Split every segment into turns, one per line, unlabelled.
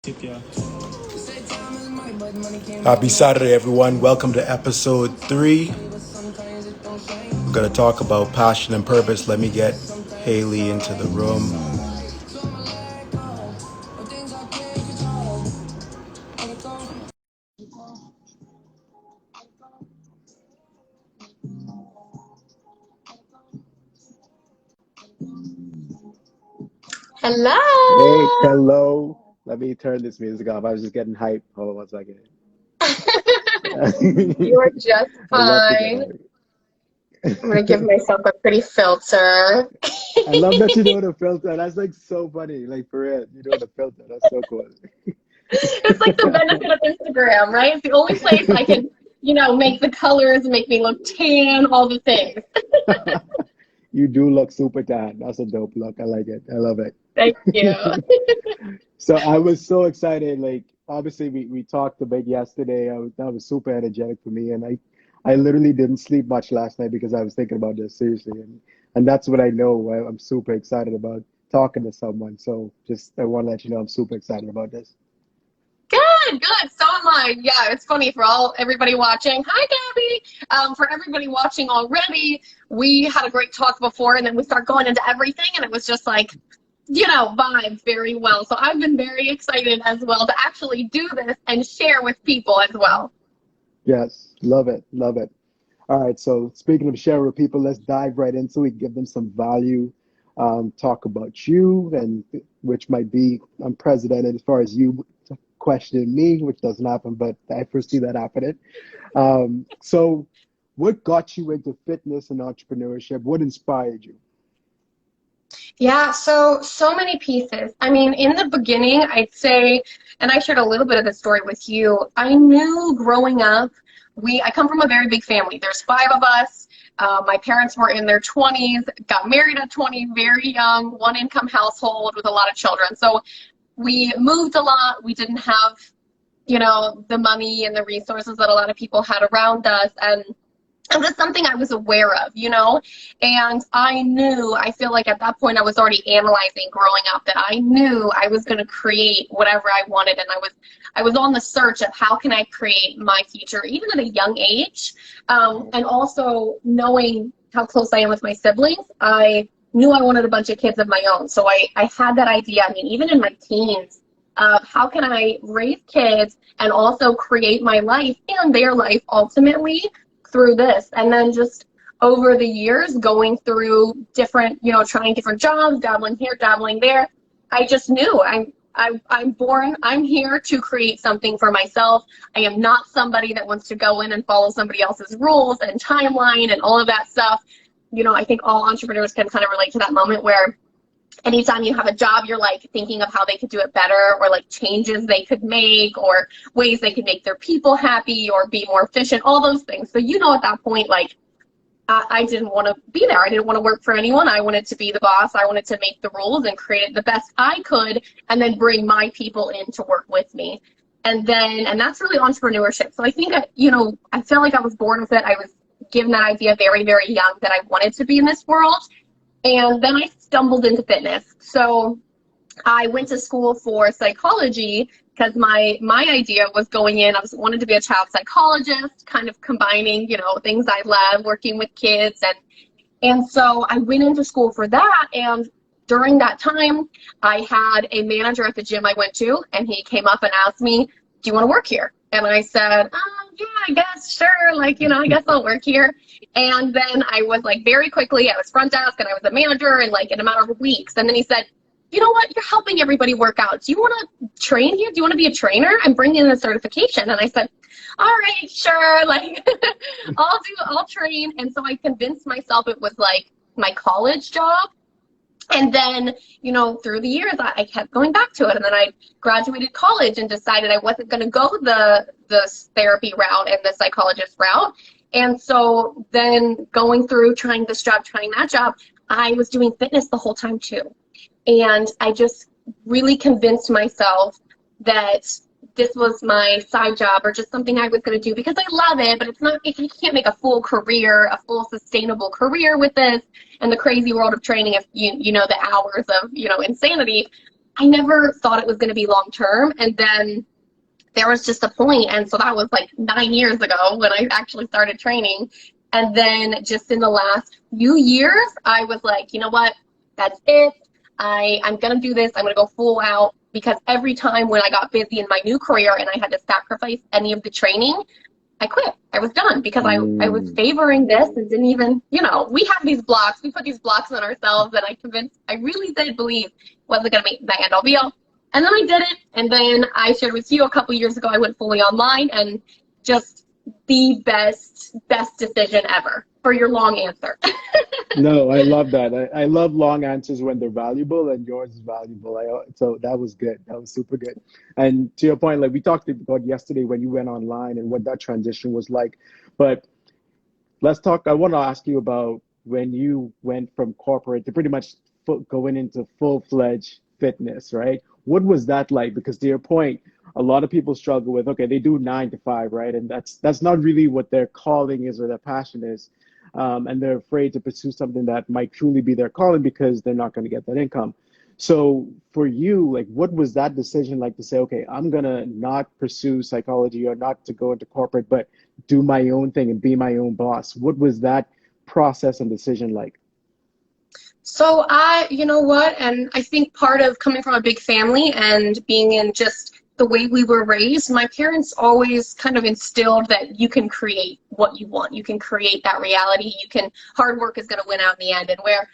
Yeah. Happy Saturday, everyone. Welcome to episode 3. We're going to talk about passion and purpose. Let me get Haley into the room.
Hey,
Hello.
hello. Let me turn this music off. I was just getting hyped. Hold on one second.
You're just
I love to get
fine. I'm gonna give
hyped.
myself a pretty filter.
I love that you know the filter. That's like so funny. Like for real, you know the filter. That's so cool.
It's like the benefit of Instagram, right? It's the only place I can, make the colors, make me look tan, all the things.
You do look super tan. That's a dope look. I like it. I love it.
Thank you.
So I was so excited. Like obviously we talked a bit yesterday. That was super energetic for me, and I literally didn't sleep much last night because I was thinking about this seriously, and that's what I know. I'm super excited about talking to someone. So just I want to let you know I'm super excited about this.
Good, good. So am I. Yeah, it's funny for everybody watching. Hi, Gabby. For everybody watching already, we had a great talk before, and then we start going into everything, and it was just like, vibes very well. So I've been very excited as well to actually do this and share with people as well.
Yes, love it, love it. All right, so speaking of sharing with people, let's dive right into it, give them some value, talk about you, and which might be unprecedented as far as you questioning me, which doesn't happen, but I foresee that happening. So, what got you into fitness and entrepreneurship? What inspired you?
Yeah, so many pieces. I mean, in the beginning, I'd say, and I shared a little bit of the story with you. I knew growing up, I come from a very big family. There's 5 of us. My parents were in their 20s, got married at 20, very young, one income household with a lot of children. So we moved a lot. We didn't have, the money and the resources that a lot of people had around us. And it was something I was aware of. And I feel like at that point I was already analyzing growing up that I knew I was going to create whatever I wanted. And I was on the search of how can I create my future, even at a young age. And also knowing how close I am with my siblings, I knew I wanted a bunch of kids of my own. So I had that idea. I mean, even in my teens, how can I raise kids and also create my life and their life ultimately through this. And then just over the years going through different, trying different jobs, dabbling here, dabbling there, I just knew I'm here to create something for myself. I am not somebody that wants to go in and follow somebody else's rules and timeline and all of that stuff. I think all entrepreneurs can kind of relate to that moment where anytime you have a job, you're like thinking of how they could do it better, or like changes they could make, or ways they could make their people happy or be more efficient, all those things. So, at that point, like, I didn't want to be there. I didn't want to work for anyone. I wanted to be the boss. I wanted to make the rules and create it the best I could, and then bring my people in to work with me. And that's really entrepreneurship. So I think, I feel like I was born with it. I was given that idea very, very young that I wanted to be in this world. And then I stumbled into fitness. So I went to school for psychology because my idea was going in. Wanted to be a child psychologist, kind of combining, things I love, working with kids, and so I went into school for that. And during that time, I had a manager at the gym I went to, and he came up and asked me, "Do you want to work here?" And I said, "Yeah, I guess, sure. Like, I guess I'll work here." And then I was like, very quickly, I was front desk and I was a manager in like in a matter of weeks. And then he said, "You know what? You're helping everybody work out. Do you want to train here? Do you want to be a trainer? I'm bringing in a certification." And I said, "All right, sure. Like, I'll train." And so I convinced myself it was like my college job. And then, through the years, I kept going back to it. And then I graduated college and decided I wasn't going to go the therapy route and the psychologist route. And so then going through trying this job, trying that job, I was doing fitness the whole time too. And I just really convinced myself that this was my side job or just something I was going to do because I love it, but it's not, I can't make a full career, a full sustainable career with this and the crazy world of training if you know the hours of, insanity. I never thought it was going to be long term. And then there was just a point, and so that was like 9 years ago when I actually started training. And then just in the last few years, I was like, you know what? That's it. I'm gonna do this. I'm gonna go full out, because every time when I got busy in my new career and I had to sacrifice any of the training, I quit. I was done, because I was
Mm.
favoring this and didn't even, we have these blocks. We put these blocks on ourselves, and I really did believe wasn't going to be the end all be all. And then I did it. And then I shared with you a couple years ago, I went fully online, and just the best decision ever, for your long answer.
No, I love that. I love long answers when they're valuable, and yours is valuable. So that was good. That was super good. And to your point, like we talked about yesterday when you went online and what that transition was like. But let's talk. I want to ask you about when you went from corporate to pretty much going into full-fledged fitness, right? What was that like? Because to your point, a lot of people struggle with, okay, they do 9 to 5, right? And that's not really what their calling is or their passion is. And they're afraid to pursue something that might truly be their calling because they're not going to get that income. So for you, like, what was that decision like to say, okay, I'm gonna not pursue psychology or not to go into corporate, but do my own thing and be my own boss? What was that process and decision like?
So you know what? And I think part of coming from a big family and being in just the way we were raised, my parents always kind of instilled that you can create what you want. You can create that reality. Hard work is going to win out in the end. And where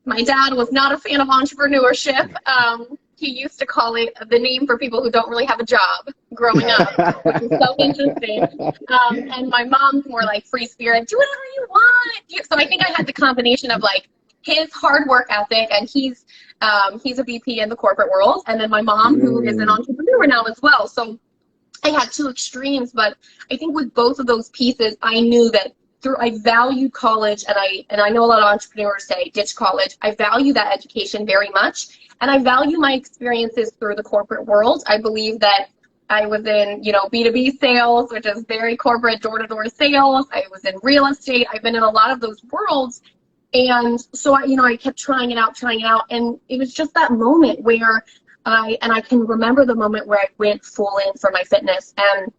my dad was not a fan of entrepreneurship, he used to call it the name for people who don't really have a job growing up, which is so interesting. And my mom's more like free spirit, do whatever you want. So I think I had the combination of like his hard work ethic, and he's a VP in the corporate world, and then my mom, who is an
Mm,
entrepreneur now as well. So I had two extremes, but I think with both of those pieces, I knew that I valued college, and I know a lot of entrepreneurs say ditch college. I value that education very much, and I value my experiences through the corporate world. I believe that I was in, B2B sales, which is very corporate, door-to-door sales. I was in real estate. I've been in a lot of those worlds. And so I kept trying it out, and it was just that moment where I can remember the moment where I went full in for my fitness. And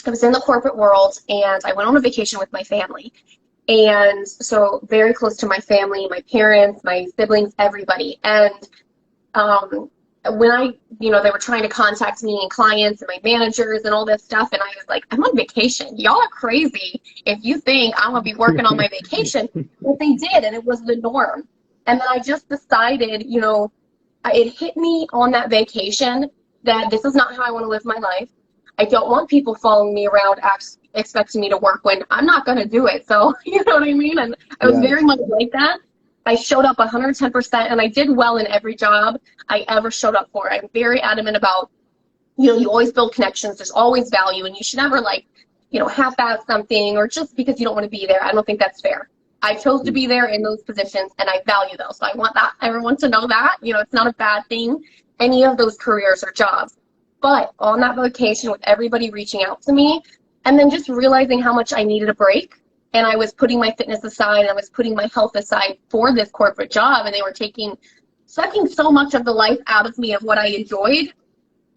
I was in the corporate world, and I went on a vacation with my family. And so very close to my family, my parents, my siblings, everybody. And um, when they were trying to contact me and clients and my managers and all this stuff, and I was like, I'm on vacation. Y'all are crazy if you think I'm gonna be working on my vacation. But they did, and it was the norm. And then I just decided, it hit me on that vacation that this is not how I want to live my life. I don't want people following me around expecting me to work when I'm not going to do it. So, you know what I mean? And I was very
yes.
much like that. I showed up 110%, and I did well in every job I ever showed up for. I'm very adamant about, you always build connections. There's always value, and you should never half-ass something or just because you don't want to be there. I don't think that's fair. I chose to be there in those positions, and I value those. So I want everyone to know that, it's not a bad thing, any of those careers or jobs. But on that vacation with everybody reaching out to me, and then just realizing how much I needed a break, and I was putting my fitness aside, and I was putting my health aside for this corporate job, and they were sucking so much of the life out of me of what I enjoyed.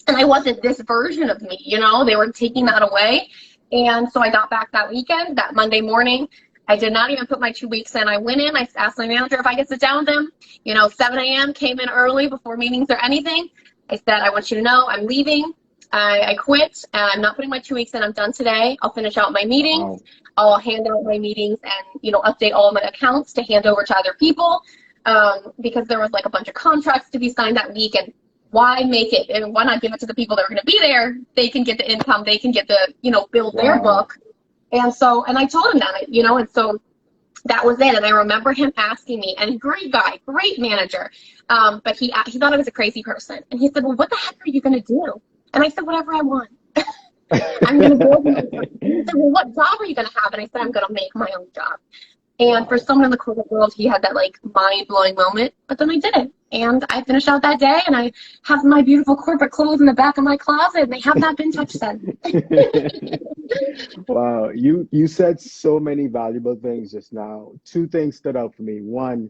And I wasn't this version of me, they were taking that away. And so I got back that weekend, that Monday morning. I did not even put my 2 weeks in. I went in, I asked my manager if I could sit down with them. 7 a.m., came in early before meetings or anything. I said, I want you to know I'm leaving. I quit. I'm not putting my 2 weeks in. I'm done today. I'll finish out my meetings.
Wow.
I'll hand out my meetings and, update all of my accounts to hand over to other people, because there was like a bunch of contracts to be signed that week. And why make it, and why not give it to the people that are going to be there? They can get the income. They can get the, build their
Wow.
book. And I told him that, and so that was it. And I remember him asking me, and great guy, great manager, but he thought I was a crazy person. And he said, well, what the heck are you going to do? And I said, whatever I want. I'm going to build my job. And he said, well, what job are you going to have? And I said, I'm going to make my own job. And for
Wow.
someone in the corporate world, he had that mind-blowing moment. But then I did it. And I finished out that day, and I have my beautiful corporate clothes in the back of my closet, and they have not been touched since.
Wow, you said so many valuable things just now. Two things stood out for me. One,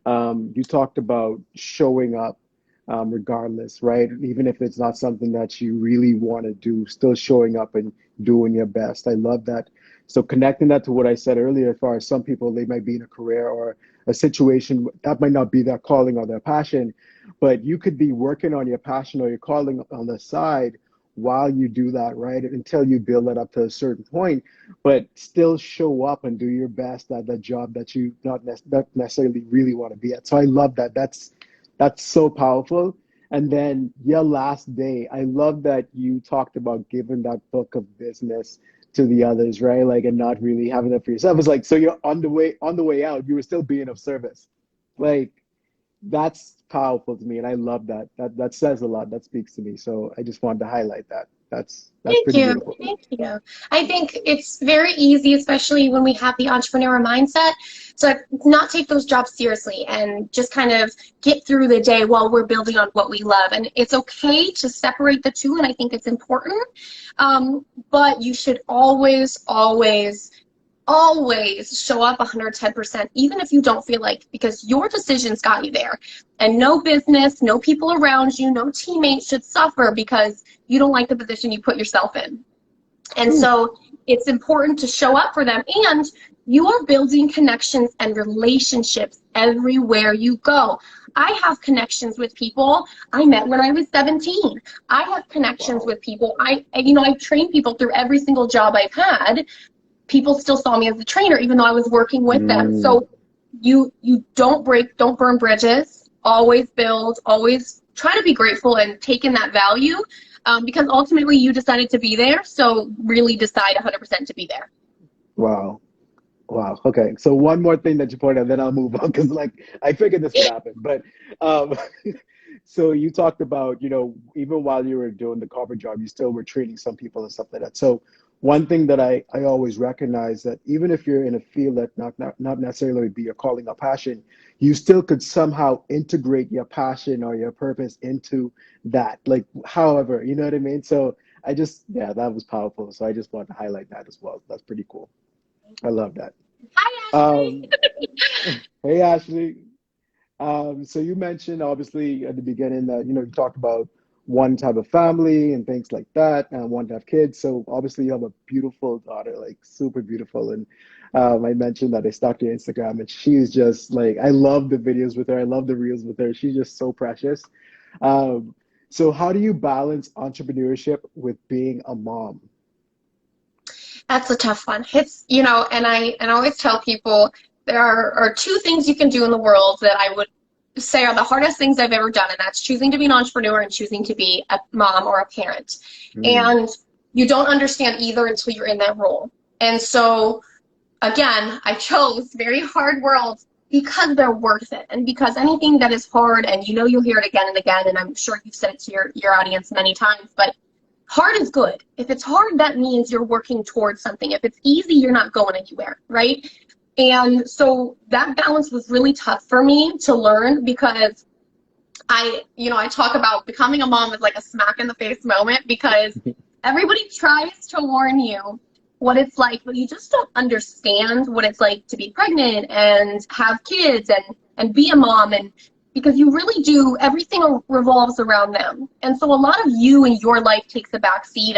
you talked about showing up regardless, right? Even if it's not something that you really want to do, still showing up and doing your best. I love that. So connecting that to what I said earlier, as far as some people, they might be in a career or a situation that might not be their calling or their passion, but you could be working on your passion or your calling on the side while you do that, right? Until you build that up to a certain point, but still show up and do your best at that job that you not necessarily really want to be at. So I love that. That's so powerful. And then your last day, I love that you talked about giving that book of business to the others, right? Like, and not really having it for yourself. It's like, so you're on the way out, you were still being of service. Like, that's powerful to me, and I love that. That says a lot. That speaks to me. So I just wanted to highlight that. That's
Thank
pretty
you.
beautiful.
Thank you. I think it's very easy, especially when we have the entrepreneur mindset, to not take those jobs seriously and just kind of get through the day while we're building on what we love. And it's okay to separate the two, and I think it's important. But you should always, always, always show up 110%, even if you don't feel like, because your decisions got you there. And no business, no people around you, no teammates should suffer because you don't like the position you put yourself in. And so it's important to show up for them. And you are building connections and relationships everywhere you go. I have connections with people I met when I was 17. I have connections with people. I've trained people through every single job I've had. People still saw me as a trainer, even though I was working with them. So you don't burn bridges. Always build. Always try to be grateful and take in that value, because ultimately you decided to be there. So really decide 100% to be there.
Wow. Wow. Okay. So one more thing that you pointed out, then I'll move on because like I figured this would happen. But um, so you talked about, even while you were doing the corporate job, you still were training some people and stuff like that. So one thing that I always recognize that even if you're in a field that not necessarily be your calling or passion, you still could somehow integrate your passion or your purpose into that. Like, however, you know what I mean? So yeah, that was powerful. So I just want to highlight that as well. That's pretty cool. I love that.
Hi, Ashley.
Um, hey, Ashley. So you mentioned obviously at the beginning that you talked about one type of family and things like that, and one to have kids. So obviously you have a beautiful daughter, like super beautiful. And I mentioned that I stalked your Instagram, and she's just like I love the videos with her. I love the reels with her. She's just so precious. Um, so how do you balance entrepreneurship with being a mom?
That's a tough one. And I always tell people there are two things you can do in the world that I would say are the hardest things I've ever done, and that's choosing to be an entrepreneur and choosing to be a mom or a parent.
Mm,
And you don't understand either until you're in that role. And so, again, I chose very hard worlds because they're worth it, and because anything that is hard, and you'll hear it again and again, and I'm sure you've said it to your audience many times, but hard is good. If it's hard, that means you're working towards something. If it's easy, you're not going anywhere, right? And so that balance was really tough for me to learn, because I talk about becoming a mom as like a smack in the face moment, because everybody tries to warn you what it's like, but you just don't understand what it's like to be pregnant and have kids and be a mom, and because you really do, everything revolves around them. And so a lot of you in your life takes a back seat,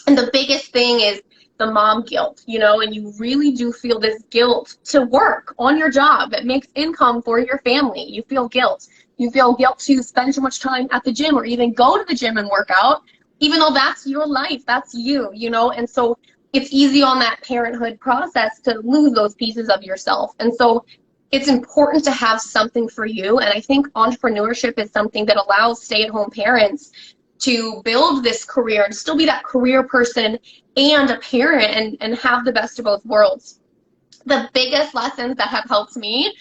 and the biggest thing is the mom guilt, and you really do feel this guilt to work on your job that makes income for your family. You feel guilt. You feel guilt to spend too much time at the gym or even go to the gym and work out, even though that's your life, that's you, and so it's easy on that parenthood process to lose those pieces of yourself. And so it's important to have something for you. And I think entrepreneurship is something that allows stay-at-home parents to build this career and still be that career person and a parent, and have the best of both worlds. The biggest lessons that have helped me,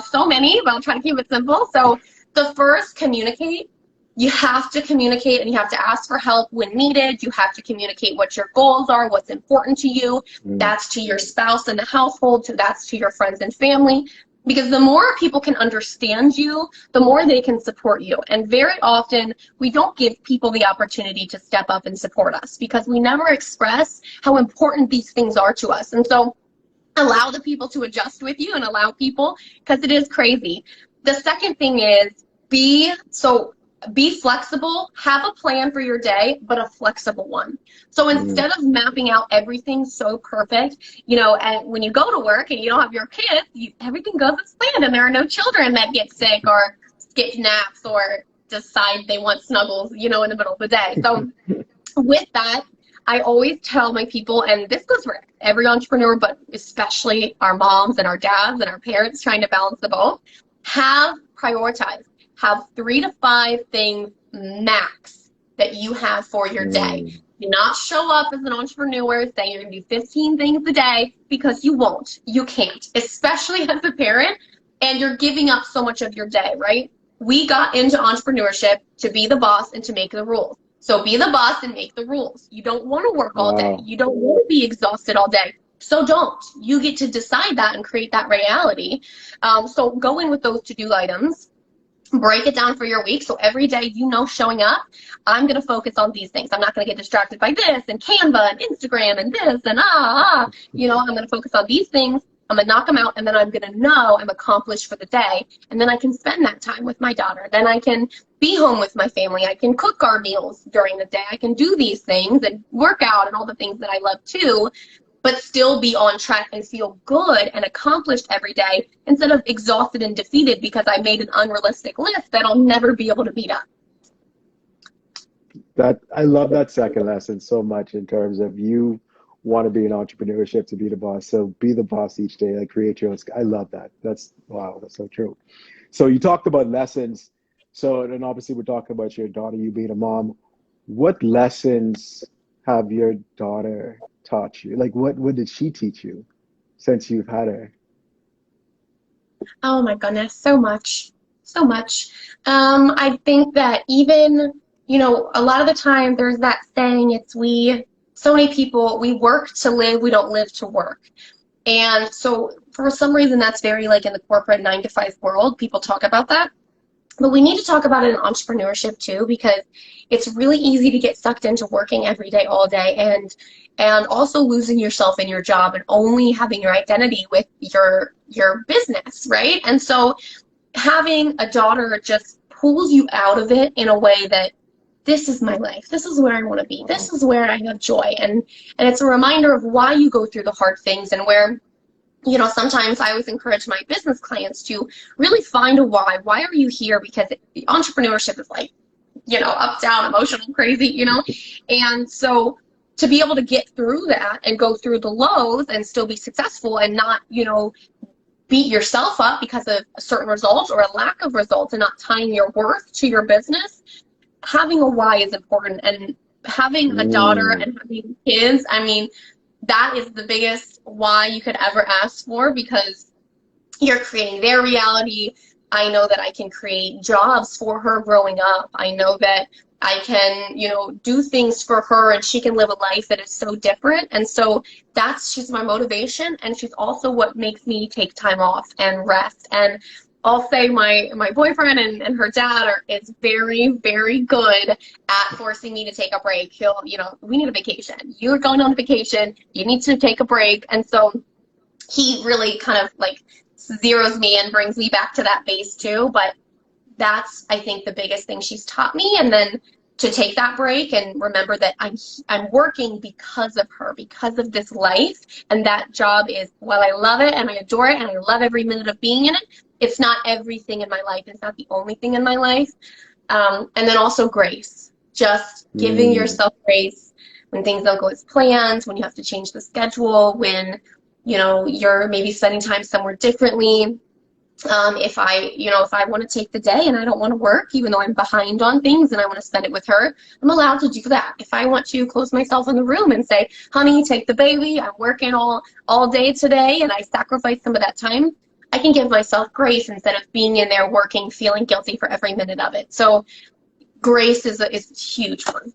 so many, but I'll try to keep it simple. So the first, communicate. You have to communicate, and you have to ask for help when needed. You have to communicate what your goals are, what's important to you.
mm,
That's to your spouse and the household, that's to your friends and family. Because the more people can understand you, the more they can support you. And very often, we don't give people the opportunity to step up and support us because we never express how important these things are to us. And so allow the people to adjust with you, and allow people, because it is crazy. The second thing is, be flexible, have a plan for your day, but a flexible one. So
Mm.
instead of mapping out everything so perfect, and when you go to work and you don't have your kids, everything goes as planned and there are no children that get sick or skip naps or decide they want snuggles, in the middle of the day. So with that, I always tell my people, and this goes for every entrepreneur, but especially our moms and our dads and our parents trying to balance the both, prioritize. Have 3 to 5 things max that you have for your day.
Mm.
Do not show up as an entrepreneur saying you're going to do 15 things a day, because you won't. You can't, especially as a parent, and you're giving up so much of your day, right? We got into entrepreneurship to be the boss and to make the rules. So be the boss and make the rules. You don't want to work all day.
Wow.
You don't want to be exhausted all day. So don't. You get to decide that and create that reality. So go in with those to-do items. Break it down for your week. So every day, showing up, I'm going to focus on these things. I'm not going to get distracted by this and Canva and Instagram and this and I'm going to focus on these things. I'm going to knock them out, and then I'm going to know I'm accomplished for the day. And then I can spend that time with my daughter. Then I can be home with my family. I can cook our meals during the day. I can do these things and work out and all the things that I love too, but still be on track and feel good and accomplished every day, instead of exhausted and defeated because I made an unrealistic list that I'll never be able to meet up.
That I love that second lesson so much, in terms of you want to be in entrepreneurship to be the boss. So be the boss each day, like create your own. I love that. That's wow, that's so true. So you talked about lessons. So and obviously we're talking about your daughter, you being a mom. What lessons have your daughter taught you? Like what did she teach you since you've had her?
Oh my goodness, so much, so much. I think that even, a lot of the time there's that saying, so many people, we work to live, we don't live to work. And so for some reason, that's very like in the corporate 9 to 5 world, people talk about that. But we need to talk about it in entrepreneurship too, because it's really easy to get sucked into working every day, all day, and also losing yourself in your job and only having your identity with your business, right? And so having a daughter just pulls you out of it in a way that this is my life. This is where I want to be. This
Wow.
is where I have joy. And it's a reminder of why you go through the hard things, and where sometimes I always encourage my business clients to really find a why. Why are you here? Because entrepreneurship is like, up, down, emotional, crazy, And so to be able to get through that and go through the lows and still be successful and not, beat yourself up because of a certain result or a lack of results, and not tying your worth to your business, having a why is important. And having a daughter
Mm.
and having kids, I mean, that is the biggest why you could ever ask for, because you're creating their reality. I know that I can create jobs for her growing up. I know that I can, do things for her, and she can live a life that is so different. And so she's my motivation, and she's also what makes me take time off and rest. And I'll say my boyfriend and her dad is very, very good at forcing me to take a break. We need a vacation. You're going on a vacation. You need to take a break. And so he really kind of like zeroes me and brings me back to that base too. But that's, I think, the biggest thing she's taught me. And then to take that break and remember that I'm working because of her, because of this life. And that job is, while I love it and I adore it and I love every minute of being in it, it's not everything in my life. It's not the only thing in my life. And then also grace, just giving
Mm.
yourself grace when things don't go as planned, when you have to change the schedule, when, you're maybe spending time somewhere differently. If I want to take the day and I don't want to work, even though I'm behind on things and I want to spend it with her, I'm allowed to do that. If I want to close myself in the room and say, honey, take the baby, I'm working all day today, and I sacrifice some of that time, I can give myself grace instead of being in there working, feeling guilty for every minute of it. So grace is a huge one.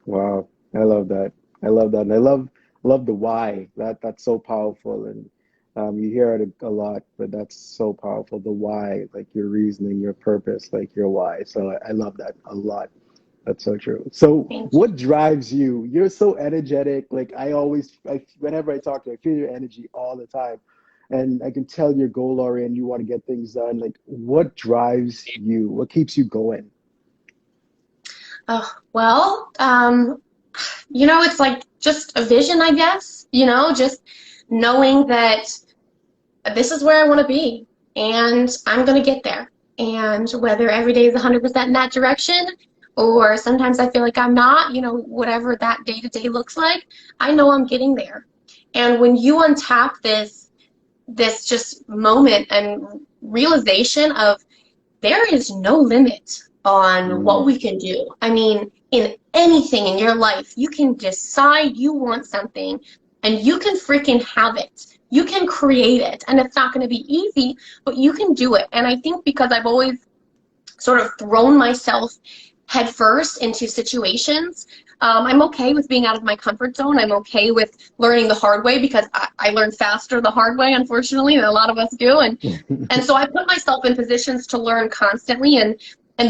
Wow. I love that. I love that. And I love the why. That's so powerful. And you hear it a lot, but that's so powerful. The why, like your reasoning, your purpose, like your why. So I love that a lot. That's so true. So
Thank you.
what drives you? You're so energetic. Like whenever I talk to you, I feel your energy all the time. and I can tell you're goal oriented, you want to get things done. Like, what drives you? What keeps you going?
Oh, well, it's like just a vision, I guess, just knowing that this is where I want to be and I'm going to get there. And whether every day is 100% in that direction, or sometimes I feel like I'm not, whatever that day to day looks like, I know I'm getting there. And when you untap this just moment and realization of there is no limit on what
Mm,
we can do. I mean, in anything in your life, you can decide you want something and you can freaking have it. You can create it. And it's not going to be easy, but you can do it. And I think because I've always sort of thrown myself headfirst into situations. I'm okay with being out of my comfort zone. I'm okay with learning the hard way because I learn faster the hard way, unfortunately, than a lot of us do. And so I put myself in positions to learn constantly. And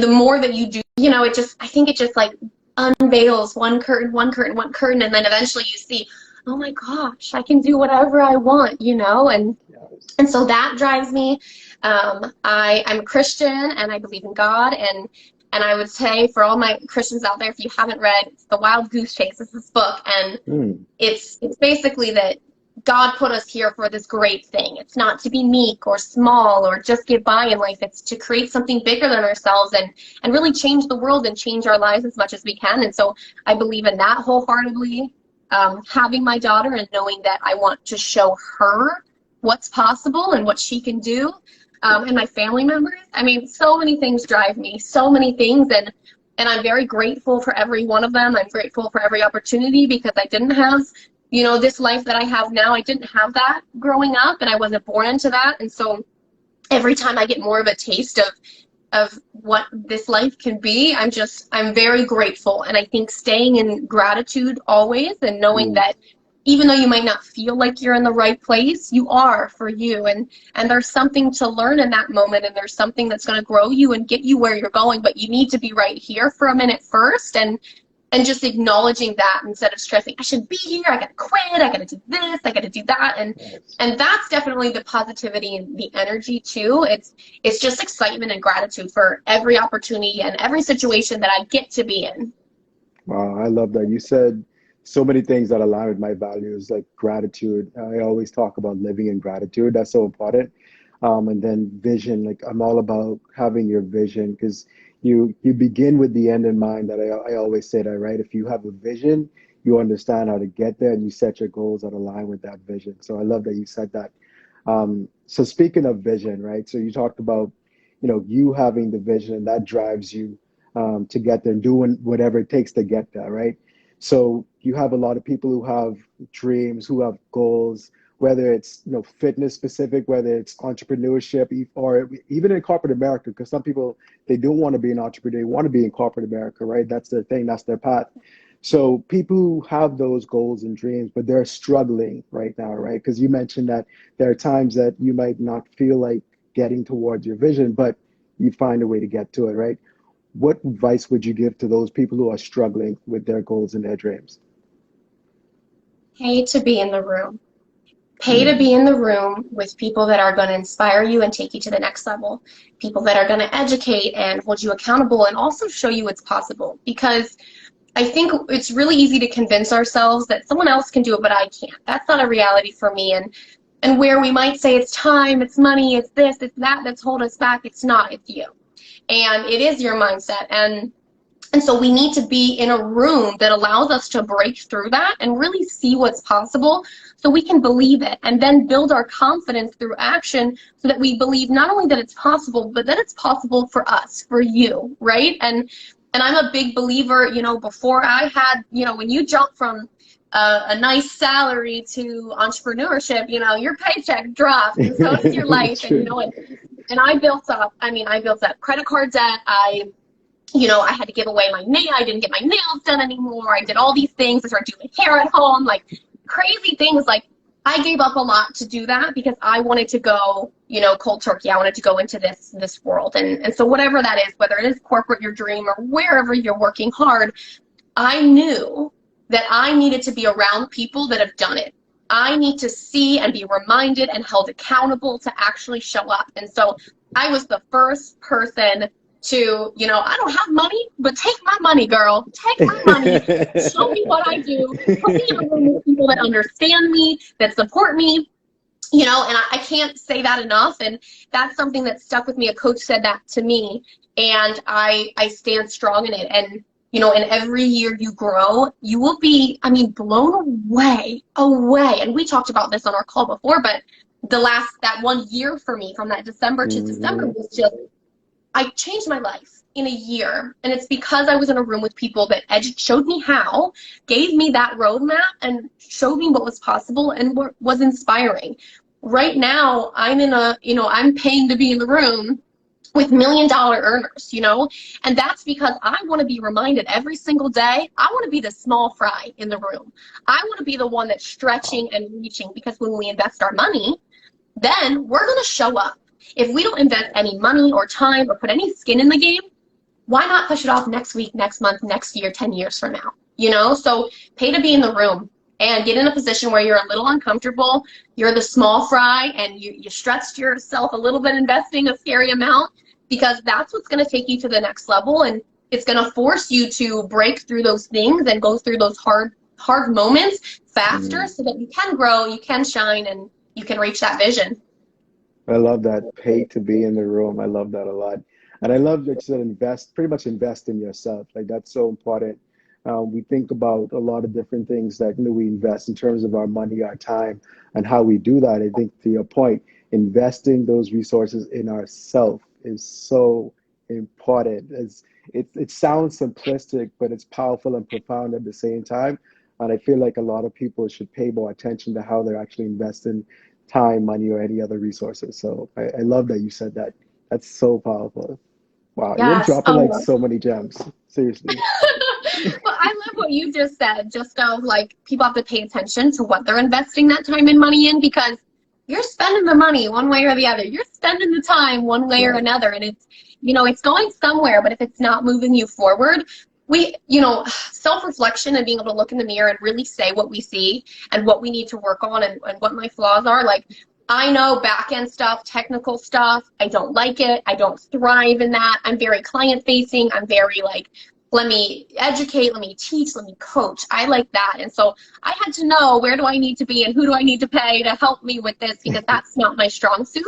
the more that you do, I think it just like unveils one curtain, one curtain, one curtain. And then eventually you see, oh my gosh, I can do whatever I want,
yes.
and so that drives me. I'm a Christian and I believe in God. And I would say for all my Christians out there, if you haven't read The Wild Goose Chase, it's this book, and
Mm,
it's basically that God put us here for this great thing. It's not to be meek or small or just get by in life. It's to create something bigger than ourselves and really change the world and change our lives as much as we can. And so I believe in that wholeheartedly. Having my daughter and knowing that I want to show her what's possible and what she can do, and my family members. I mean, so many things drive me, so many things, and I'm very grateful for every one of them. I'm grateful for every opportunity because I didn't have, this life that I have now. I didn't have that growing up, and I wasn't born into that. And so every time I get more of a taste of what this life can be, I'm very grateful. And I think staying in gratitude always and knowing
mm.
that even though you might not feel like you're in the right place, you are for you. And there's something to learn in that moment, and there's something that's going to grow you and get you where you're going, but you need to be right here for a minute first, and just acknowledging that instead of stressing, I should be here, I gotta quit, I gotta do this, I gotta do that.
Yes.
And that's definitely the positivity and the energy too. It's just excitement and gratitude for every opportunity and every situation that I get to be in.
Wow, I love that. You said so many things that align with my values, like gratitude. I always talk about living in gratitude. That's so important. And then vision, like I'm all about having your vision because you begin with the end in mind. That I always say that, right? If you have a vision, you understand how to get there, and you set your goals that align with that vision. So I love that you said that. So speaking of vision, right? So you talked about, you having the vision that drives you to get there, doing whatever it takes to get there, right? So you have a lot of people who have dreams, who have goals, whether it's fitness specific, whether it's entrepreneurship, or even in corporate America, because some people they don't want to be an entrepreneur, they want to be in corporate America, right? That's their thing, that's their path. So people who have those goals and dreams, but they're struggling right now, right? Because you mentioned that there are times that you might not feel like getting towards your vision, but you find a way to get to it, right? What advice would you give to those people who are struggling with their goals and their dreams?
Pay to be in the room. Pay to
Mm,
be in the room with people that are going to inspire you and take you to the next level, people that are going to educate and hold you accountable and also show you what's possible. Because I think it's really easy to convince ourselves that someone else can do it, but I can't. That's not a reality for me. And where we might say it's time, it's money, it's this, it's that that's holding us back, it's not, it's you. And it is your mindset. And so we need to be in a room that allows us to break through that and really see what's possible so we can believe it and then build our confidence through action so that we believe not only that it's possible, but that it's possible for us, for you, right? And I'm a big believer, before I had, when you jump from a nice salary to entrepreneurship, your paycheck drops and so does your life. And,
true.
and I built up credit card debt. I had to give away my nail. I didn't get my nails done anymore. I did all these things. I started doing my hair at home, like crazy things. Like I gave up a lot to do that because I wanted to go, cold turkey. I wanted to go into this world. And so whatever that is, whether it is corporate, your dream, or wherever you're working hard, I knew that I needed to be around people that have done it. I need to see and be reminded and held accountable to actually show up. And so I was the first person to, I don't have money, but take my money, girl. Take my money. Show me what I do. Put me in a room with people that understand me, that support me. And I can't say that enough. And that's something that stuck with me. A coach said that to me, and I stand strong in it. And, and every year you grow, you will be, blown away. And we talked about this on our call before, but that 1 year for me, from that December to December, was just, I changed my life in a year. And it's because I was in a room with people that showed me how, gave me that roadmap, and showed me what was possible and what was inspiring. Right now, I'm I'm paying to be in the room with $1 million earners, and that's because I want to be reminded every single day. I want to be the small fry in the room. I want to be the one that's stretching and reaching, because when we invest our money, then we're going to show up. If we don't invest any money or time or put any skin in the game, why not push it off next week, next month, next year, 10 years from now? So pay to be in the room and get in a position where you're a little uncomfortable. You're the small fry, and you stretched yourself a little bit, investing a scary amount, because that's what's going to take you to the next level. And it's going to force you to break through those things and go through those hard moments faster, so that you can grow, you can shine, and you can reach that vision.
I love that. Pay to be in the room. I love that a lot. And I love that you said pretty much invest in yourself. Like, that's so important. We think about a lot of different things that we invest in terms of our money, our time, and how we do that. I think, to your point, investing those resources in ourselves is so important. It sounds simplistic, but it's powerful and profound at the same time. And I feel like a lot of people should pay more attention to how they're actually investing time, money, or any other resources. So I love that you said that. That's so powerful. Wow, you're
Yes.
dropping like so many gems. Seriously.
Well, I love what you just said, just of like, people have to pay attention to what they're investing that time and money in, because you're spending the money one way or the other. You're spending the time one way or
Right.
another, and it's going somewhere. But if it's not moving you forward, self-reflection and being able to look in the mirror and really say what we see and what we need to work on, and what my flaws are. Like, I know back-end stuff, technical stuff, I don't like it. I don't thrive in that. I'm very client-facing. I'm very like, let me educate, let me teach, let me coach. I like that. And so I had to know, where do I need to be and who do I need to pay to help me with this, because that's not my strong suit,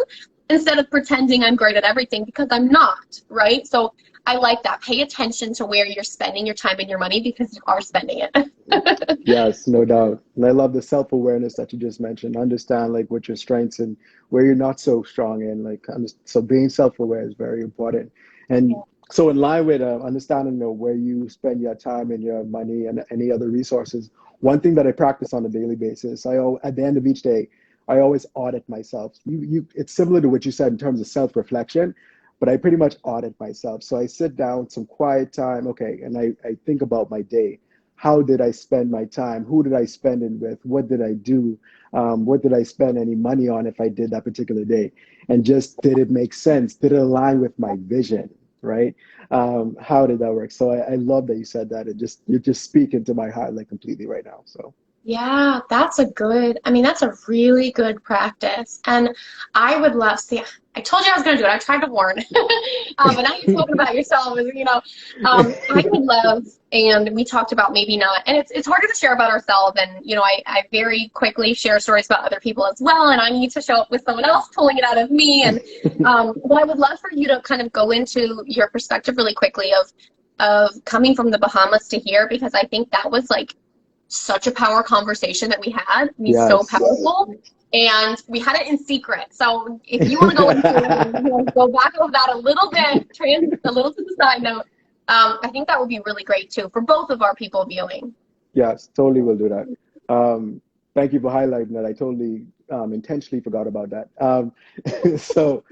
instead of pretending I'm great at everything, because I'm not, right? So I like that. Pay attention to where you're spending your time and your money, because you are spending it.
Yes, no doubt. And I love the self-awareness that you just mentioned. Understand like what your strengths and where you're not so strong in. So being self-aware is very important. And so in line with understanding where you spend your time and your money and any other resources, one thing that I practice on a daily basis, at the end of each day, I always audit myself. It's similar to what you said in terms of self-reflection, but I pretty much audit myself. So I sit down, some quiet time, okay, and I think about my day. How did I spend my time? Who did I spend it with? What did I do? What did I spend any money on if I did that particular day? And just, did it make sense? Did it align with my vision? Right? How did that work? So I love that you said that. You're just speaking to my heart like completely right now. So
Yeah, that's that's a really good practice. And I would love, see, I told you I was going to do it. I tried to warn. But now you're talking about yourself, I would love, and we talked about maybe not, and it's harder to share about ourselves. And, I very quickly share stories about other people as well. And I need to show up with someone else pulling it out of me. And, but I would love for you to kind of go into your perspective really quickly of coming from the Bahamas to here, because I think that was like such a power conversation that we had. So
yes.
powerful. And we had it in secret. So if you want to go into it and go back over that a little bit, a little to the side note, I think that would be really great too for both of our people viewing.
Yes, totally will do that. Thank you for highlighting that. I totally intentionally forgot about that. So,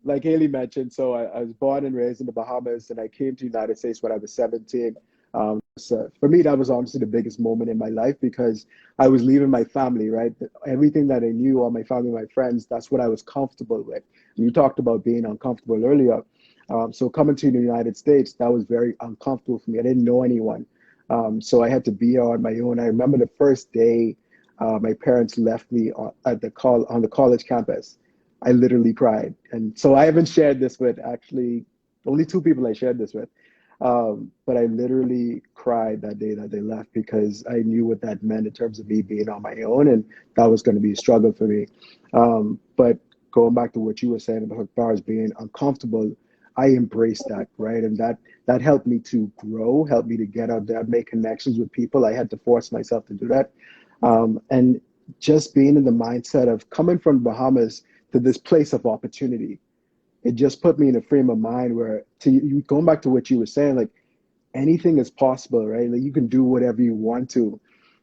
like Haley mentioned, so I was born and raised in the Bahamas, and I came to the United States when I was 17. So for me, that was honestly the biggest moment in my life, because I was leaving my family, right? Everything that I knew, all my family, my friends, that's what I was comfortable with. And you talked about being uncomfortable earlier. So coming to the United States, that was very uncomfortable for me. I didn't know anyone. So I had to be on my own. I remember the first day my parents left me on the college campus. I literally cried. And so I haven't shared this with actually only two people I shared this with. But I literally cried that day that they left because I knew what that meant in terms of me being on my own, and that was going to be a struggle for me. But going back to what you were saying about as far as being uncomfortable, I embraced that, right? And that helped me to grow, helped me to get out there, make connections with people. I had to force myself to do that. And just being in the mindset of coming from Bahamas to this place of opportunity, it just put me in a frame of mind where, to you, going back to what you were saying, like anything is possible, right? Like you can do whatever you want to.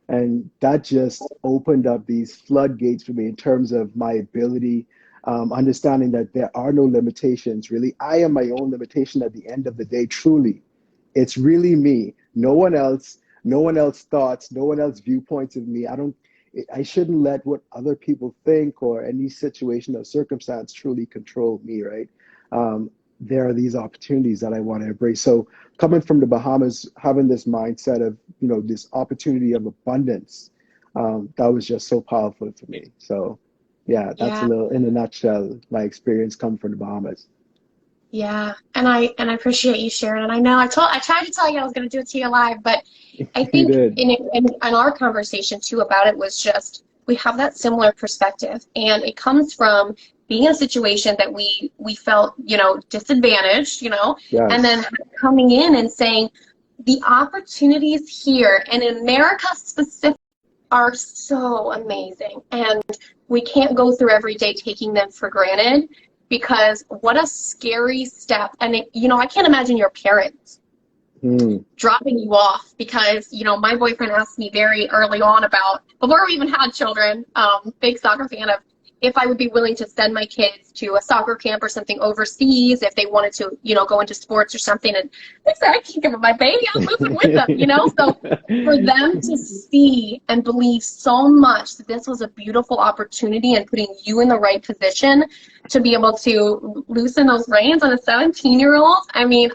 And that just opened up these floodgates for me in terms of my ability, understanding that there are no limitations, really. I am my own limitation at the end of the day, truly. It's really me. No one else thoughts, no one else viewpoints of me. I shouldn't let what other people think or any situation or circumstance truly control me, right? There are these opportunities that I want to embrace. So coming from the Bahamas, having this mindset of, this opportunity of abundance, that was just so powerful for me. So yeah, that's a
Yeah.
little, in a nutshell, my experience coming from the Bahamas.
Yeah, and I appreciate you sharing. And I know I tried to tell you I was going to do it to you live, but I
You
think
did.
in our conversation too about it was just we have that similar perspective, and it comes from being in a situation that we felt disadvantaged, and then
Yes.
coming in and saying the opportunities here and in America specifically are so amazing, and we can't go through every day taking them for granted because what a scary step. And I can't imagine your parents
Hmm.
dropping you off because my boyfriend asked me very early on about before we even had children, big soccer fan, of if I would be willing to send my kids to a soccer camp or something overseas if they wanted to go into sports or something. And I said, I can't give up my baby, I'm moving with them. So for them to see and believe so much that this was a beautiful opportunity and putting you in the right position to be able to loosen those reins on a 17-year-old. I mean,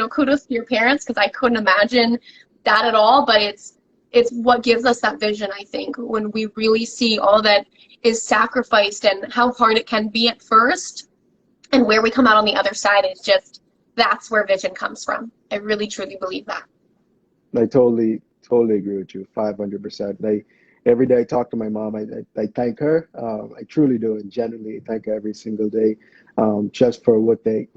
kudos to your parents because I couldn't imagine that at all. But it's what gives us that vision, I think, when we really see all that is sacrificed and how hard it can be at first and where we come out on the other side is just that's where vision comes from. I really truly believe that.
I totally agree with you, 500%. Every day I talk to my mom, I thank her. I truly do, and genuinely thank her every single day, just for what they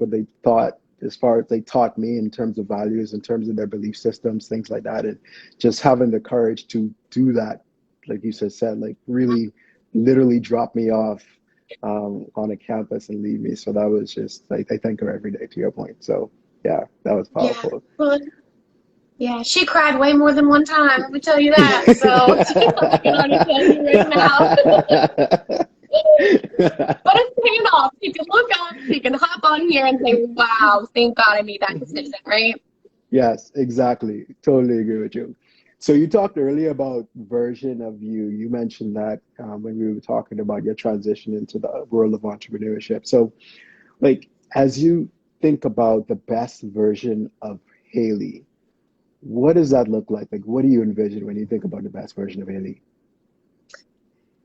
thought, as far as they taught me in terms of values, in terms of their belief systems, things like that, and just having the courage to do that, like you said, like really, literally drop me off on a campus and leave me. So that was just, I thank her every day. To your point, so yeah, that was
Yeah.
powerful.
Well, yeah, she cried way more than one time, let me tell you that. So I can already tell you right now. But it's paying off. She can look up, she can hop on here and say, wow, thank God I made that decision, right?
Yes, exactly. Totally agree with you. So you talked earlier about version of you. You mentioned that when we were talking about your transition into the world of entrepreneurship. So, like, as you think about the best version of Haley, what does that look like? Like, what do you envision when you think about the best version of Haley?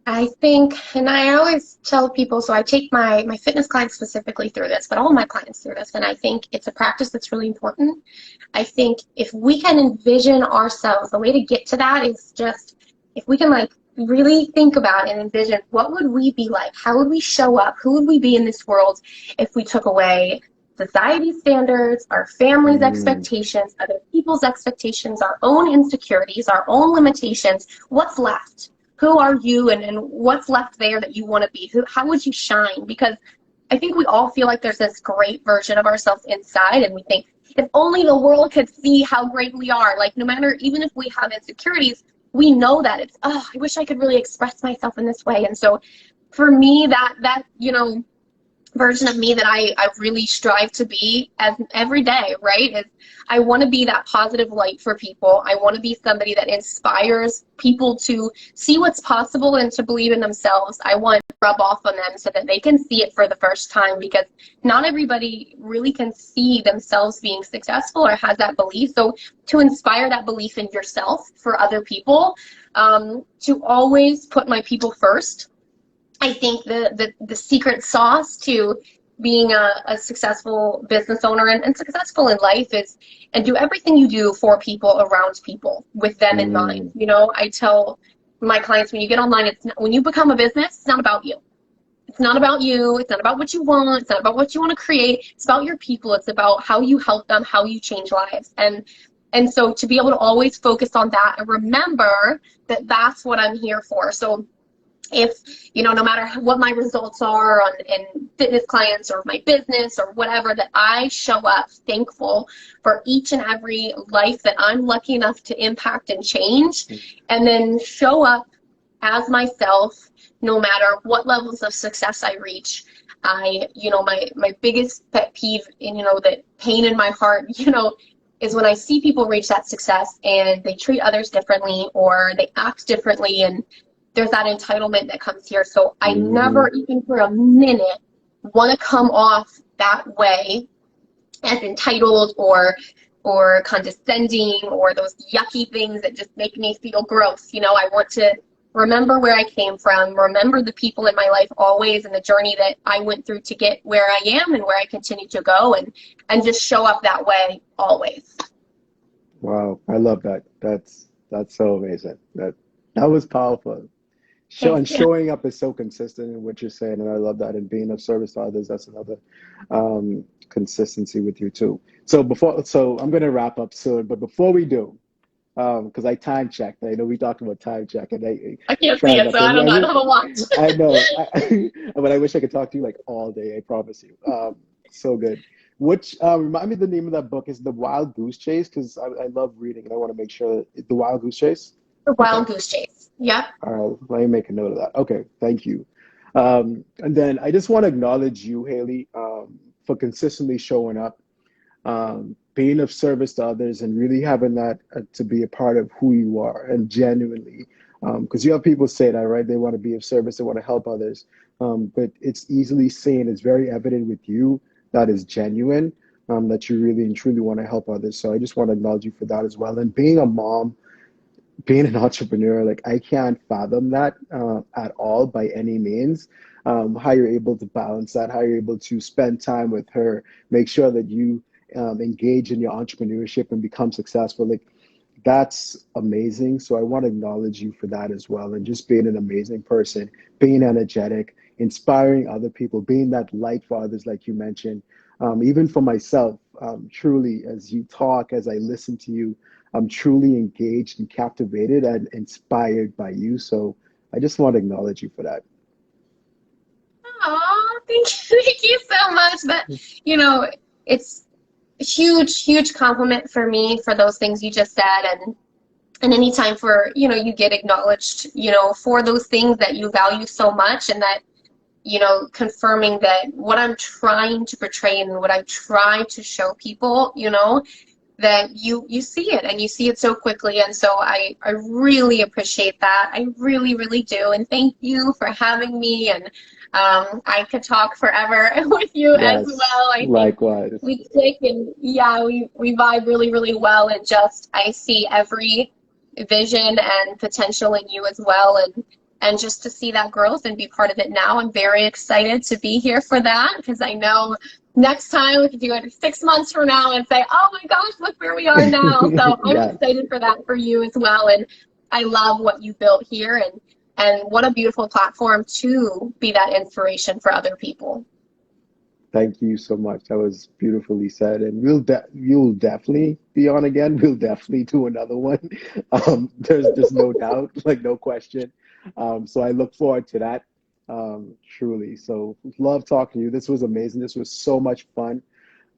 I think, and I always tell people, so I take my fitness clients specifically through this, but all my clients through this, and I think it's a practice that's really important. I think if we can envision ourselves, the way to get to that is just if we can like really think about and envision what would we be like? How would we show up? Who would we be in this world if we took away society's standards, our family's
Mm,
expectations, other people's expectations, our own insecurities, our own limitations? What's left? Who are you, and what's left there that you want to be? How would you shine? Because I think we all feel like there's this great version of ourselves inside, and we think, if only the world could see how great we are. Like, no matter, even if we have insecurities, we know that it's, oh, I wish I could really express myself in this way. And so for me, that version of me that I really strive to be as every day, right? Is I want to be that positive light for people. I want to be somebody that inspires people to see what's possible and to believe in themselves. I want to rub off on them so that they can see it for the first time, because not everybody really can see themselves being successful or has that belief. So to inspire that belief in yourself for other people, to always put my people first. I think the secret sauce to being a successful business owner and successful in life is, and do everything you do for people, around people, with them in mind.
Mm,
You know, I tell my clients, when you get online, it's not, when you become a business, it's not about you. It's not about you. It's not about what you want. It's not about what you want to create. It's about your people. It's about how you help them, how you change lives. And so to be able to always focus on that and remember that that's what I'm here for. So if, you know, no matter what my results are on in fitness clients or my business or whatever, that I show up thankful for each and every life that I'm lucky enough to impact and change, and then show up as myself no matter what levels of success I reach. You know, my biggest pet peeve, and, you know, that pain in my heart, you know, is when I see people reach that success and they treat others differently or they act differently, and there's that entitlement that comes here. So I
mhm.
never even for a minute want to come off that way as entitled or condescending or those yucky things that just make me feel gross. You know, I want to remember where I came from, remember the people in my life always, and the journey that I went through to get where I am and where I continue to go, and just show up that way always.
Wow, I love that. That's so amazing. That was powerful.
Thank
And
you.
showing up is so consistent in what you're saying, and I love that. And being of service to others, that's another consistency with you too. So I'm gonna wrap up soon, but before we do, because I time checked. I know we talked about time check, and I
I can't see
try
it,
not
so I
to.
don't know. I don't have a watch.
I know, but I wish I could talk to you like all day. I promise you. So good. Which remind me the name of that book is The Wild Goose Chase, because I love reading and I want to make sure The Wild Goose Chase.
The
Okay.
wild goose chase. Yep.
All right, let me make a note of that. Okay, thank you. And then I just want to acknowledge you, Haley, for consistently showing up, being of service to others, and really having that to be a part of who you are, and genuinely, because you have people say that, right? They want to be of service, they want to help others, but it's easily seen, it's very evident with you that is genuine, that you really and truly want to help others. So I just want to acknowledge you for that as well. And being a mom, being an entrepreneur, like I can't fathom that at all by any means. How you're able to balance that, how you're able to spend time with her, make sure that you engage in your entrepreneurship and become successful. Like that's amazing. So I want to acknowledge you for that as well. And just being an amazing person, being energetic, inspiring other people, being that light for others, like you mentioned. Even for myself, truly, as you talk, as I listen to you, I'm truly engaged and captivated and inspired by you. So I just want to acknowledge you for that.
Oh, thank you, thank you so much. But you know, it's a huge, huge compliment for me for those things you just said, and anytime for, you know, you get acknowledged, you know, for those things that you value so much, and that, you know, confirming that what I'm trying to portray and what I try to show people, you know, that you see it, and you see it so quickly. And so I really appreciate that. I really, really do. And thank you for having me. And I could talk forever with you as
Yes,
well. I think
likewise.
we click, and yeah, we vibe really, really well. And just I see every vision and potential in you as well. And just to see that growth and be part of it now, I'm very excited to be here for that, because I know next time we can do it 6 months from now and say, oh my gosh, look where we are now. So I'm
Yes.
excited for that for you as well. And I love what you built here, and what a beautiful platform to be that inspiration for other people.
Thank you so much. That was beautifully said. And you'll definitely be on again. We'll definitely do another one. There's no doubt, like no question. So I look forward to that. Truly. So love talking to you. This was amazing. This was so much fun.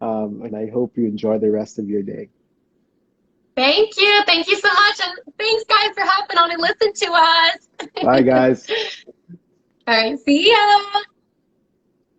And I hope you enjoy the rest of your day.
Thank you. Thank you so much. And thanks, guys, for hopping on and listening to us.
Bye, guys.
All right. See ya.